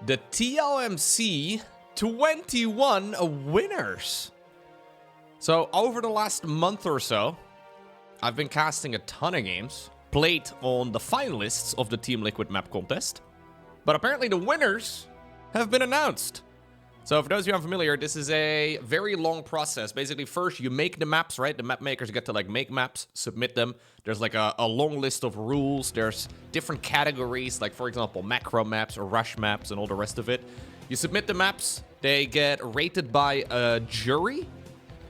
the TLMC 21 winners. So over the last month or so, I've been casting a ton of games, played on the finalists of the Team Liquid map contest, but apparently the winners have been announced. So for those of you unfamiliar, this is a very long process. Basically, first you make the maps, right? The map makers get to like make maps, submit them. There's like a long list of rules. There's different categories, like for example, macro maps or rush maps and all the rest of it. You submit the maps, they get rated by a jury.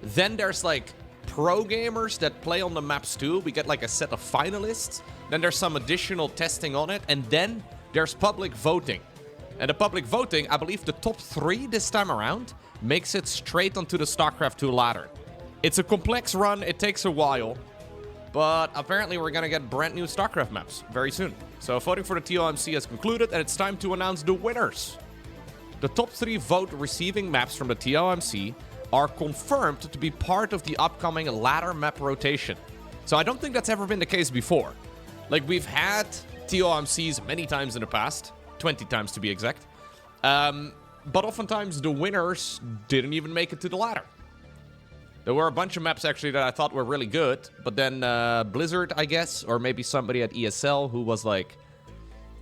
Then there's like pro gamers that play on the maps too. We get like a set of finalists. Then there's some additional testing on it. And then there's public voting. And the public voting, I believe the top 3 this time around, makes it straight onto the StarCraft 2 ladder. It's a complex run, it takes a while, but apparently we're gonna get brand new StarCraft maps very soon. So voting for the TLMC has concluded, and it's time to announce the winners. The top 3 vote receiving maps from the TLMC are confirmed to be part of the upcoming ladder map rotation. So I don't think that's ever been the case before. Like, we've had TLMCs many times in the past, 20 times to be exact. But oftentimes the winners didn't even make it to the ladder. There were a bunch of maps actually that I thought were really good, but then Blizzard, I guess, or maybe somebody at ESL who was like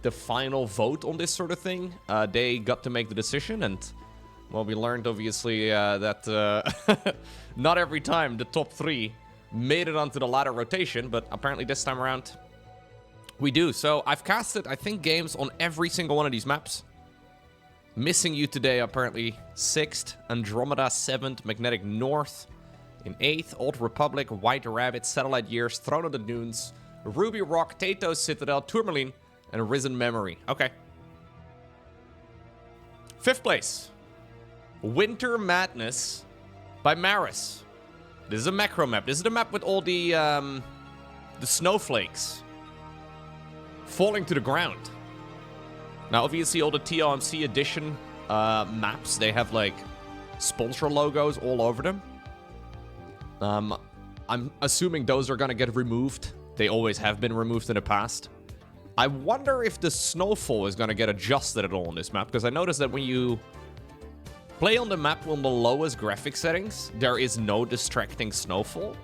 the final vote on this sort of thing, they got to make the decision, and well, we learned obviously that not every time the top 3 made it onto the ladder rotation, but apparently this time around we do. So I've casted, I think, games on every single one of these maps. Missing You today, apparently 6th, Andromeda 7th, Magnetic North in 8th, Old Republic, White Rabbit, Satellite Years, Throne of the Dunes, Ruby Rock, Tato Citadel, Tourmaline, and Risen Memory. Okay. 5th place, Winter Madness by Maris. This is a macro map. This is the map with all the snowflakes falling to the ground. Now, obviously, all the TLMC edition maps, they have, like, sponsor logos all over them. I'm assuming those are gonna get removed. They always have been removed in the past. I wonder if the snowfall is gonna get adjusted at all on this map, because I noticed that when you play on the map on the lowest graphic settings, there is no distracting snowfall.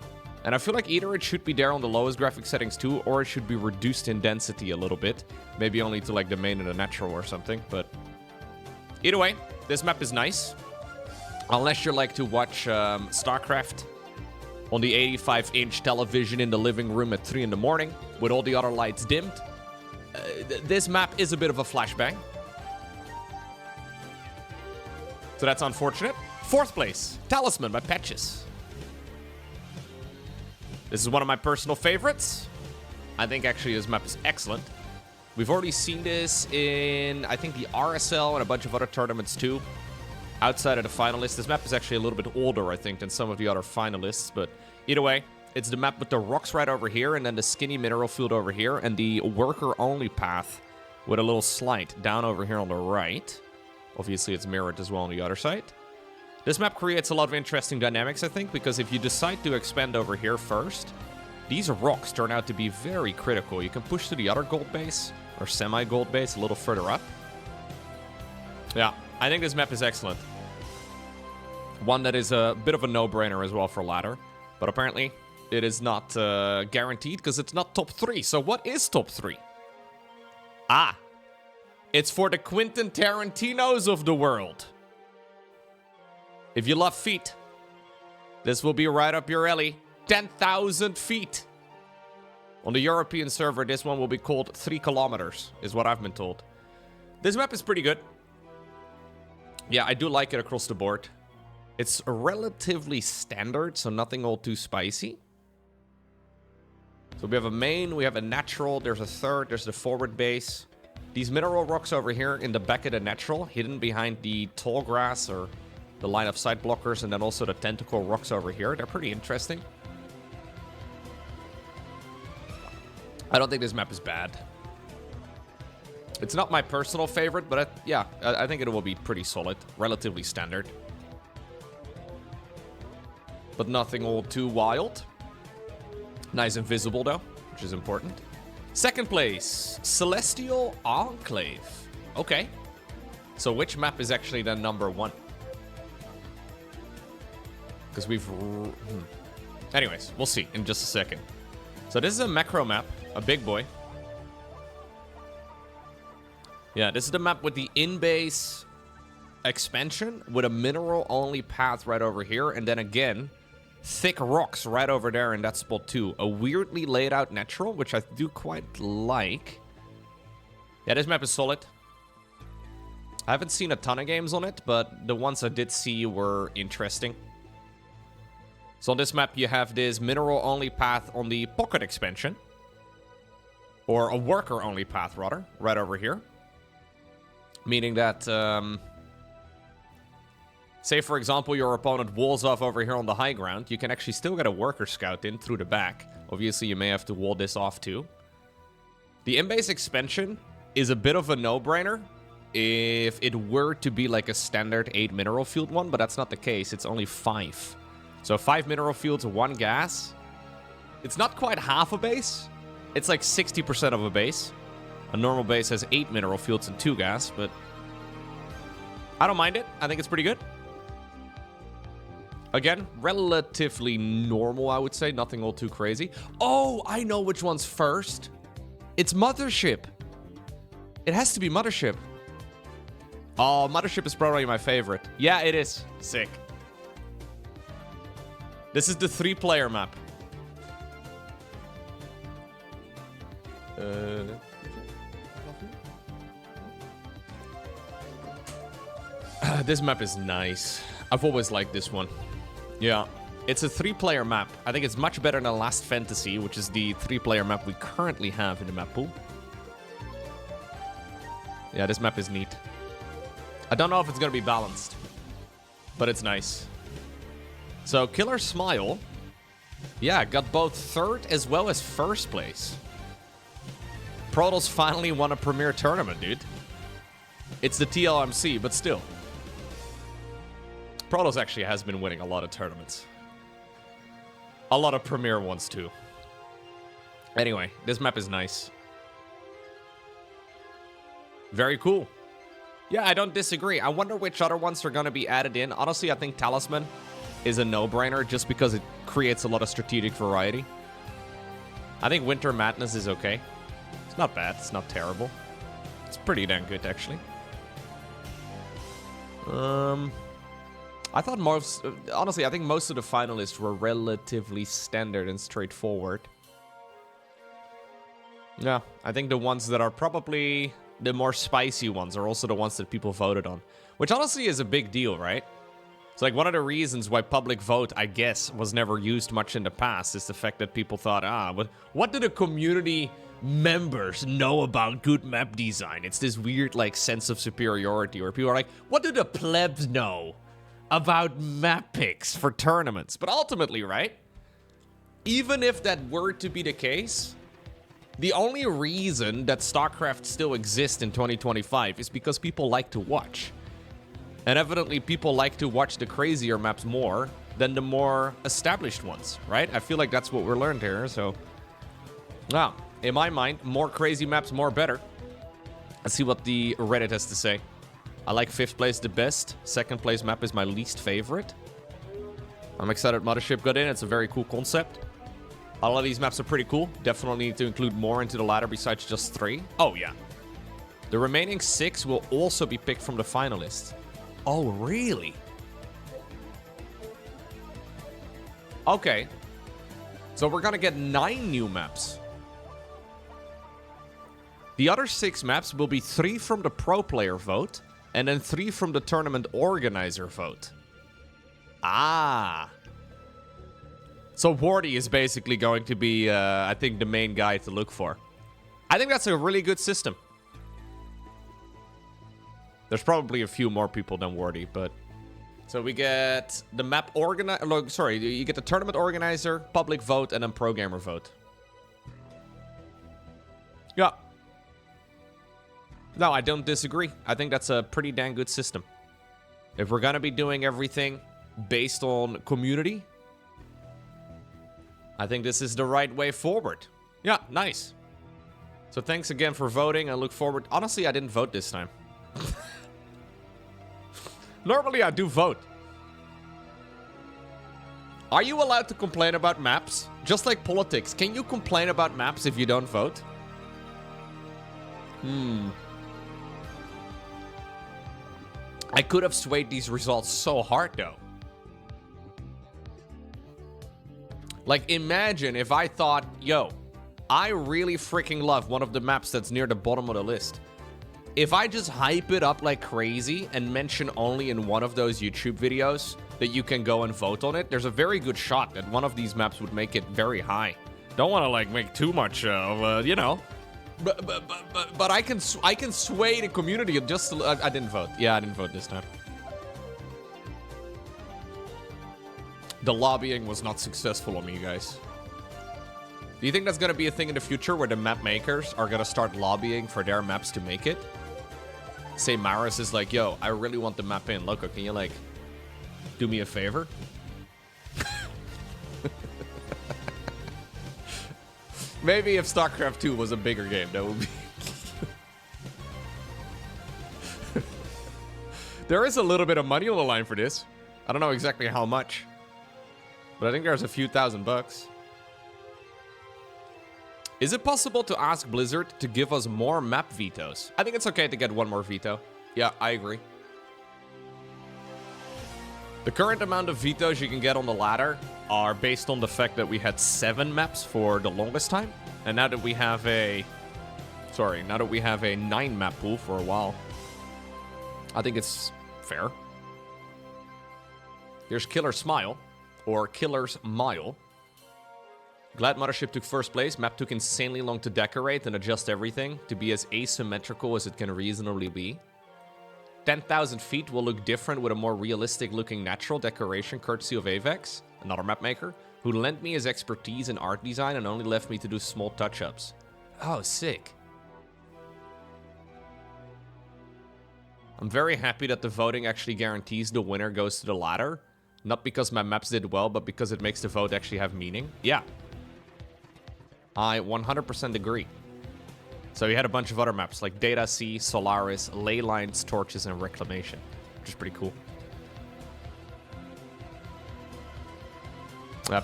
And I feel like either it should be there on the lowest graphic settings too, or it should be reduced in density a little bit. Maybe only to like the main and the natural or something, but either way, this map is nice. Unless you like to watch StarCraft on the 85-inch television in the living room at 3 in the morning with all the other lights dimmed. This map is a bit of a flashbang. So that's unfortunate. 4th place, Talisman by Patches. This is one of my personal favorites. I think actually this map is excellent. We've already seen this in, I think, the RSL and a bunch of other tournaments too. Outside of the finalists. This map is actually a little bit older, I think, than some of the other finalists. But either way, it's the map with the rocks right over here, and then the skinny mineral field over here, and the worker-only path with a little slide down over here on the right. Obviously, it's mirrored as well on the other side. This map creates a lot of interesting dynamics, I think, because if you decide to expand over here first, these rocks turn out to be very critical. You can push to the other gold base, or semi-gold base, a little further up. Yeah, I think this map is excellent. One that is a bit of a no-brainer as well for ladder, but apparently it is not guaranteed because it's not top 3. So what is top 3? Ah, it's for the Quentin Tarantinos of the world. If you love feet, this will be right up your alley. 10,000 feet. On the European server, this one will be called 3 kilometers, is what I've been told. This map is pretty good. Yeah, I do like it across the board. It's relatively standard, so nothing all too spicy. So we have a main, we have a natural, there's a third, there's the forward base. These mineral rocks over here in the back of the natural, hidden behind the tall grass or the line of sight blockers, and then also the tentacle rocks over here. They're pretty interesting. I don't think this map is bad. It's not my personal favorite, but I think it will be pretty solid. Relatively standard. But nothing all too wild. Nice and visible, though, which is important. 2nd place, Celestial Enclave. Okay. So which map is actually then number 1? Because we've... Anyways, we'll see in just a second. So this is a macro map, a big boy. Yeah, this is the map with the in-base expansion with a mineral-only path right over here. And then again, thick rocks right over there in that spot too. A weirdly laid out natural, which I do quite like. Yeah, this map is solid. I haven't seen a ton of games on it, but the ones I did see were interesting. So on this map, you have this mineral-only path on the pocket expansion. Or a worker-only path, rather, right over here. Meaning that, say, for example, your opponent walls off over here on the high ground. You can actually still get a worker scout in through the back. Obviously, you may have to wall this off, too. The in-base expansion is a bit of a no-brainer if it were to be like a standard 8 mineral field one, but that's not the case. It's only 5. So 5 mineral fields, 1 gas. It's not quite half a base. It's like 60% of a base. A normal base has 8 mineral fields and 2 gas, but I don't mind it. I think it's pretty good. Again, relatively normal, I would say. Nothing all too crazy. Oh, I know which one's first. It's Mothership. It has to be Mothership. Oh, Mothership is probably my favorite. Yeah, it is. Sick. This is the 3-player map. This map is nice. I've always liked this one. Yeah. It's a 3-player map. I think it's much better than Last Fantasy, which is the 3-player map we currently have in the map pool. Yeah, this map is neat. I don't know if it's going to be balanced, but it's nice. So, Killer Smile, yeah, got both 3rd as well as 1st place. Protoss finally won a Premier tournament, dude. It's the TLMC, but still. Protoss actually has been winning a lot of tournaments. A lot of Premier ones, too. Anyway, this map is nice. Very cool. Yeah, I don't disagree. I wonder which other ones are going to be added in. Honestly, I think Talisman is a no-brainer just because it creates a lot of strategic variety. I think Winter Madness is okay. It's not bad. It's not terrible. It's pretty damn good, actually. I thought honestly, I think most of the finalists were relatively standard and straightforward. Yeah, I think the ones that are probably the more spicy ones are also the ones that people voted on. Which honestly is a big deal, right? It's like one of the reasons why public vote, I guess, was never used much in the past is the fact that people thought, but what do the community members know about good map design? It's this weird, like, sense of superiority where people are like, what do the plebs know about map picks for tournaments? But ultimately, right? Even if that were to be the case, the only reason that StarCraft still exists in 2025 is because people like to watch. And evidently, people like to watch the crazier maps more than the more established ones, right? I feel like that's what we're learned here, so... Wow, in my mind, more crazy maps, more better. Let's see what the Reddit has to say. I like 5th place the best. 2nd place map is my least favorite. I'm excited Mothership got in. It's a very cool concept. All of these maps are pretty cool. Definitely need to include more into the ladder besides just 3. Oh, yeah. The remaining 6 will also be picked from the finalists. Oh, really? Okay. So we're gonna get 9 new maps. The other 6 maps will be 3 from the pro player vote, and then 3 from the tournament organizer vote. Ah. So Wardy is basically going to be, I think, the main guy to look for. I think that's a really good system. There's probably a few more people than Wardy, but... So we get the map organizer... Sorry, you get the tournament organizer, public vote, and then pro gamer vote. Yeah. No, I don't disagree. I think that's a pretty dang good system. If we're gonna be doing everything based on community, I think this is the right way forward. Yeah, nice. So thanks again for voting. I look forward... Honestly, I didn't vote this time. Normally I do vote. Are you allowed to complain about maps? Just like politics, can you complain about maps if you don't vote? I could have swayed these results so hard, though. Like, imagine if I thought, yo, I really freaking love one of the maps that's near the bottom of the list. If I just hype it up like crazy and mention only in one of those YouTube videos that you can go and vote on it, there's a very good shot that one of these maps would make it very high. Don't want to, like, make too much of, you know. But I can sway the community just I didn't vote. Yeah, I didn't vote this time. The lobbying was not successful on me, guys. Do you think that's gonna be a thing in the future where the map makers are gonna start lobbying for their maps to make it? Say Maris is like, yo, I really want the map in. Lowko, can you, like, do me a favor? Maybe if StarCraft 2 was a bigger game, that would be... There is a little bit of money on the line for this. I don't know exactly how much, but I think there's a few $1,000. Is it possible to ask Blizzard to give us more map vetoes? I think it's okay to get one more veto. Yeah, I agree. The current amount of vetoes you can get on the ladder are based on the fact that we had 7 maps for the longest time. And now that we have a... Sorry, now that we have a 9 map pool for a while, I think it's fair. Here's Killer Smile, or Killer's Mile. Glad Mothership took first place. Map took insanely long to decorate and adjust everything to be as asymmetrical as it can reasonably be. 10,000 feet will look different with a more realistic looking natural decoration courtesy of Avex, another map maker, who lent me his expertise in art design and only left me to do small touch-ups. Oh, sick. I'm very happy that the voting actually guarantees the winner goes to the ladder. Not because my maps did well, but because it makes the vote actually have meaning. Yeah. I 100% agree. So we had a bunch of other maps like Data Sea, Solaris, Ley Lines, Torches, and Reclamation, which is pretty cool.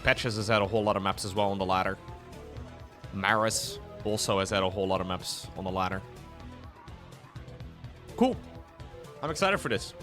Patches has had a whole lot of maps as well on the ladder. Maris also has had a whole lot of maps on the ladder. Cool. I'm excited for this.